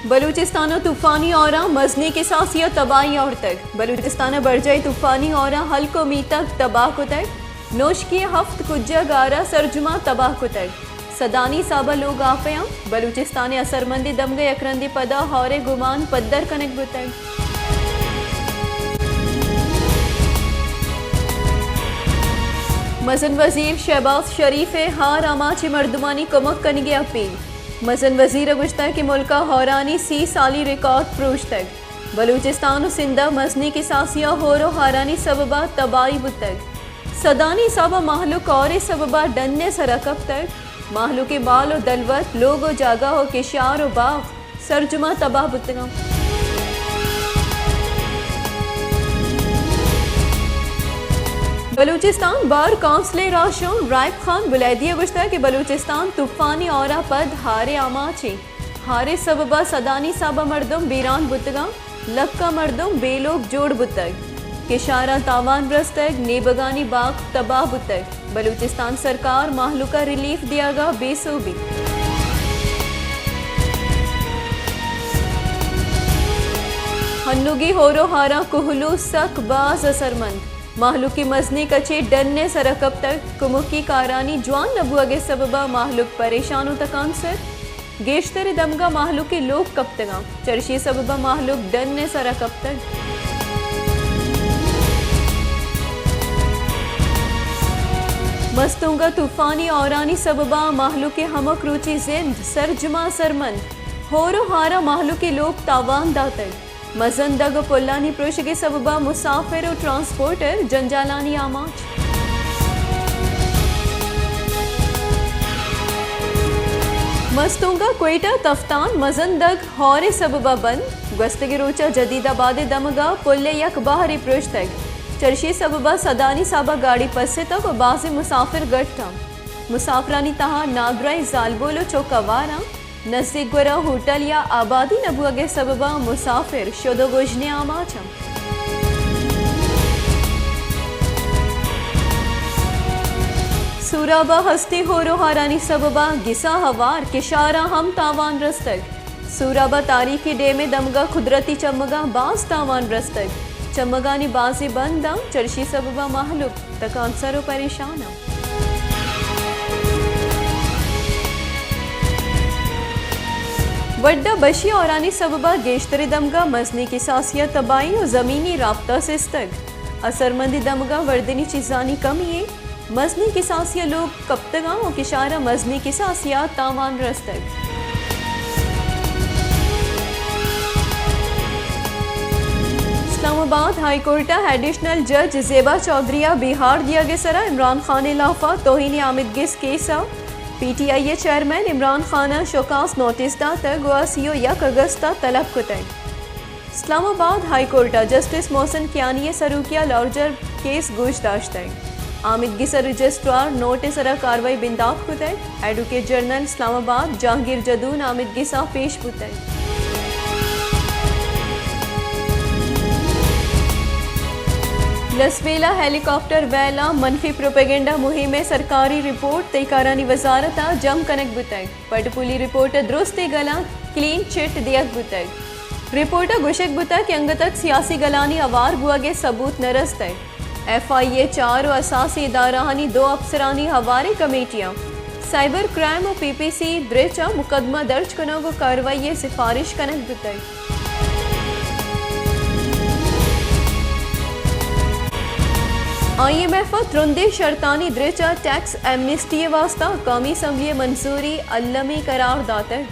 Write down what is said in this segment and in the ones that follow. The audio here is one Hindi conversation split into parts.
बलूचिस्तान तूफानी और मजनी के सासिया तबाही और तक बलूचिस्तान बरजाई तूफानी और हल्को मी तक तबाह को तक नोश की हफ्त कुज्जा गारा सरजुमा तबाह को तक सदानी साबा लोग आफया बलूचिस्तान असरमंदी दमगे यकरंदी पदा हौरे गुमान पद्दर कनक बुतक मजन वजीर शहबाज शरीफ हार आमाची मर्दमानी कमक कनिगे अपील मजन वजीर गुश्ता के मुल्का हौरानी 30 साली रिकॉर्ड प्रूश तक बलूचिस्तान सिंधा मजनी की सासिया होरो हारानी सबबा तबाही बुतक सदानी साबा माहलुक और सबबा डन्ने सरकब तक माहलू के बाल और दलवत लोग जागा हो किशार और बाग सरजुमा तबाह बुतगा बलूचिस्तान बार काउंसलर राशों राइब खान बुलैदिया गुश्ता के बलूचिस्तान तूफानी और पद हारे आमाची हारे सबबा सदानी साबा मर्दम बीरान बुतगा लक्का मर्दम बेलोग जोड़ बुतग किशारा तावान रस्तक नेबगानी बाग तबाह बुतग बलूचिस्तान सरकार माहलुका रिलीफ दियागा बेसोबी हन्नुगी होरो हारा कुहलू सक बाज असरमंद माहलुक की मजनी कचे डन्ने सरकब तक कुमुकी कारानी जवान नबुअगे सबबा माहलुक परेशानों तकान सर गेश्तर दमगा माहलुक के लोग कब तगा चर्शी सबबा माहलुक डन्ने सरकब तक मस्तूंगा तूफानी औरानी सबबा माहलुक के हमक रुचि जिंद सरजुमा सरमंद होरो हारा माहलुक के लोग तावान दातक मजन दग पुल्लानी प्रोश के सबबा मुसाफिर और ट्रांसपोर्टर जंजालानी आमाच मस्तूंगा कोयटा तफ्तान मजन दग हौरे सबबा बंद गस्तगी रोचा जदीदाबाद दमगा पुल्ले यक बाहरी प्रोश तक चर्शी सबबा सदानी साबा गाड़ी पस्से तक और बाजी मुसाफिर गट्टा मुसाफरानी तहा नागराई जालबोलो चौकावारा नजदीक गोरा होटल या आबादी नबुअगे सबबा मुसाफिर शोदो गोजने आमाचम सूराबा हस्ती होरो हारानी सबबा गिसा हवार किशारा हम तावान रस्तक सूराबा तारीखी डे में दमगा कुदरती चमगा बाज तावान रस्तक चमगानी बाजी बंदा चर्शी सबबा माहलुक तकान सरो परेशाना वड्डा बशी औरानी सबबा गेश्तरी दमगा मजनी की सासिया तबाही और ज़मीनी राब्ता से स्तग असरमंदी दमगा वर्दनी चीज़ानी कमी है मजनी की सासिया लोग कप्तगा और किशारा मजनी की सासिया तावान रस्तग इस्लामाबाद हाई कोर्टा एडिशनल जज जेबा चौधरिया बिहार दिया गया सरा इमरान खान लाफा तोहिनी आमिदगिस केसा PTI chairman Imran Khan show cause notice दाता गुआसियो 1 अगस्त तलब को तय Islamabad high court justice Mohsin Kiyani सरूकिया लार्जर केस गुजदाश्त आमिदगी सर रजिस्ट्रार नोटिस कार्रवाई बिंदाब को तय एडवोकेट जनरल इस्लामाबाद जहांगीर जदून आमिदगी सा पेश बुतय लसवेला हेलीकॉप्टर वैला मनफी प्रोपेगेंडा मुहिम में सरकारी रिपोर्ट तयकारानी वजारत जम कनक बुतक पटपुली रिपोर्ट दुरुस्ती गला क्लीन चिट दियक बुतक रिपोर्ट गुशक बुतक अंग तक सियासी गलानी अवार बुआगे सबूत नरस्त FIA 4 और असासी इदारानी 2 अफसरानी हवारे कमेटियाँ साइबर क्राइम और PPC द्रेचा मुकदमा दर्ज कनो को कार्रवाई सिफारिश कनक बुतक IMF त्रुंदे शर्तानी द्रेचा टैक्स एमनेस्टी वास्ता कौमी असम्बली मंजूरी अल्लमी करार दातर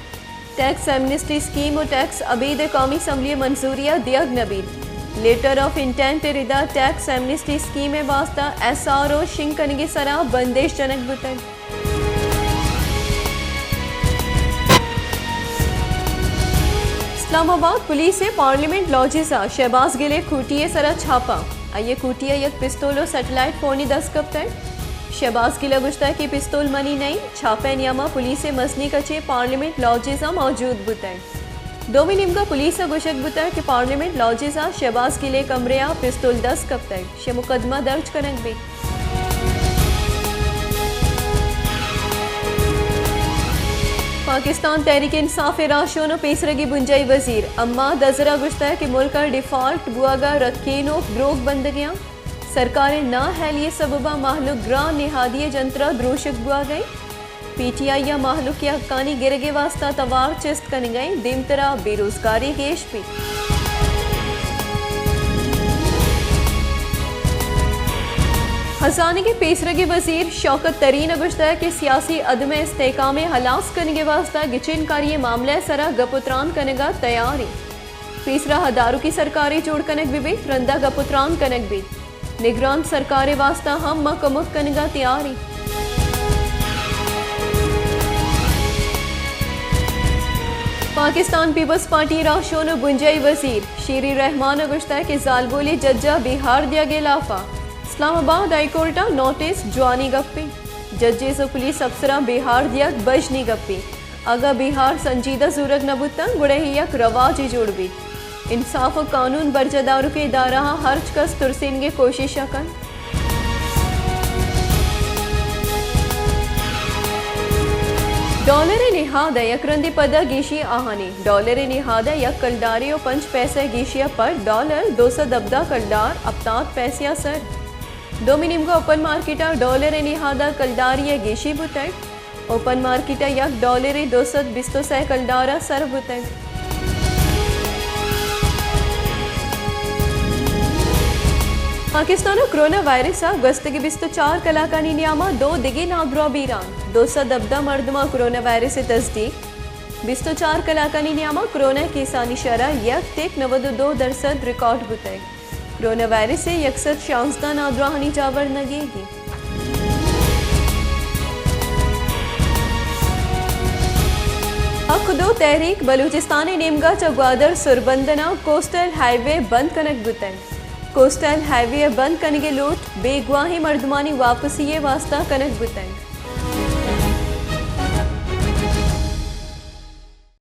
टैक्स एमनेस्टी स्कीम और टैक्स अबीद कौमी असम्बली मंजूरिया दियग नबीद लेटर ऑफ इंटेंट रिदा टैक्स एमनेस्टी स्कीम वास्ता SRO शिंकनगी सरा बंदिश जनक बुतक इस्लामाबाद पुलिस पार्लियामेंट लॉजिसा शहबाज गिले खूटिए सरा छापा आइए खूटिया यक पिस्तौलो सैटेलाइट फोनी 10 कब तक शहबाज गिला गुश्ता की पिस्तौल मनी नहीं छापे नियमा पुलिस मजनी कचे पार्लियामेंट लॉजिसा मौजूद बुतय दोमी निमगा पुलिस गुशक बुतय कि पार्लियामेंट लॉजिसा शहबाज गिले कमरिया पिस्तौल 10 कब तक शे मुकदमा दर्ज करंग बे पाकिस्तान तहरीक इंसाफ राशों पेसरगी बुंजाई वजीर अम्मा दजरा गुश्ता कि मुल्क डिफॉल्ट बुआगा रखीनो ग्रोग बंदगियाँ सरकारें ना है लिए सबबा माहलुक ग्रा निहादिय जंतरा द्रोशक बुआ गई PTI या माहलुक की हक्कानी गिरगे वास्ता तवार चिस्त कन गई दिमतरा बेरोजगारी गेश भी खजाने के पेसरगी वजीर शौकत तरीन अगुश्ता कि सियासी अदम इस्तेकाम हलास करने के वास्ता गिचिन कार्य मामले सरा गपुत्रान कनेगा तैयारी पेसरा हदारू की सरकारी जोड़ कनक भी रंदा गपुत्रान कनक भी निगरान सरकारे वास्ता हम मकमुक कनेगा तैयारी पाकिस्तान पीपल्स पार्टी राशों बुंजाई वजीर शीरी रहमान अगुश्ता के जालबोली जज्जा बिहार दिया गया लाफा इस्लामाबाद हाईकोर्टा नोटिस जवानी गप्पी जजेस और पुलिस अफसरा बिहार दिया बजनी गप्पी अगा बिहार संजीदा जरूरत नबुतन गुड़हियक रवाज जोड़बी इंसाफ और कानून बरजदारों के इदारा हर्ज कस तुरसिन के कोशिश कन डॉलर निहाद यकरंदी पद गीशी आहानी डॉलर निहाद यक कलडारी और 5 पैसे गीशिया पर डॉलर 200 दबदा कलडार अपतात पैसिया सर डोमिनिम का ओपन मार्केट डॉलर निहादा कलडारी गीशी बुतक ओपन मार्केट यक डॉलर 220 से कलडारा सर बुतक पाकिस्तान कोरोना वायरस गस्तगी 24 कलाकानी नियामा 2 दिगी नागरा बीरान 200 दबदा मर्दमा कोरोना वायरस से तस्दीक 24 कलाकानी नियामा कोरोना की सानी शरह 1.92% रिकॉर्ड बुतक कोरोना वायरस से 116 नागरा हनी जावर नगेगी खुदो तहरीक बलूचिस्तानी नेमगा चगवादर सुरबंदना कोस्टल हाईवे बंद कनक बुतक कोस्टल हाईवे बंद करने के लूट बेगवाही मर्दमानी वापसी वास्ता कनक बुतंग